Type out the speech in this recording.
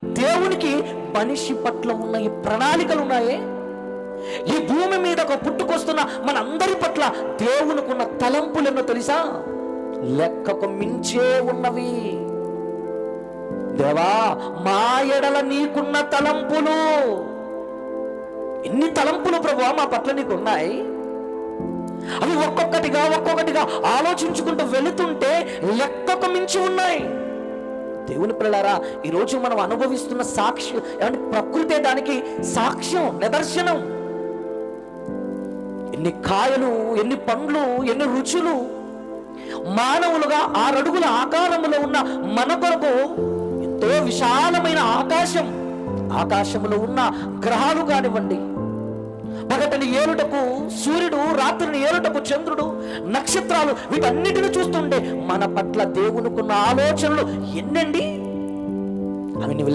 దేవునికి మనిషి పట్ల ఉన్న ఈ ప్రణాళికలు ఉన్నాయే, ఈ భూమి మీద ఒక పుట్టుకొస్తున్న మనందరి పట్ల దేవునికి ఉన్న తలంపులు ఎన్నో తెలుసా? లెక్కకు మించే ఉన్నవి. దేవా, మా ఎడల నీకున్న తలంపులు, ఎన్ని తలంపులు ప్రభువా మా పట్ల నీకు ఉన్నాయి. అవి ఒక్కొక్కటిగా ఆలోచించుకుంటూ వెళుతుంటే లెక్కకు మించి ఉన్నాయి. దేవుని పిల్లలారా, ఈరోజు మనం అనుభవిస్తున్న సాక్ష్యం ఏమంటే ప్రకృతే దానికి సాక్ష్యం, నిదర్శనం. ఎన్ని కాయలు, ఎన్ని పండ్లు, ఎన్ని రుచులు. మానవులుగా 6 అడుగుల ఆకారములో ఉన్న మన కొరకు ఎంతో విశాలమైన ఆకాశం, ఆకాశములో ఉన్న గ్రహాలు కానివ్వండి, పగటిని ఏలుటకు సూర్యుడు, రాత్రిని ఏలుటకు చంద్రుడు, నక్షత్రాలు, వీటన్నిటిని చూస్తుంటే మన పట్ల దేవునికున్న ఆలోచనలు ఎన్నండి. అవి నువ్వు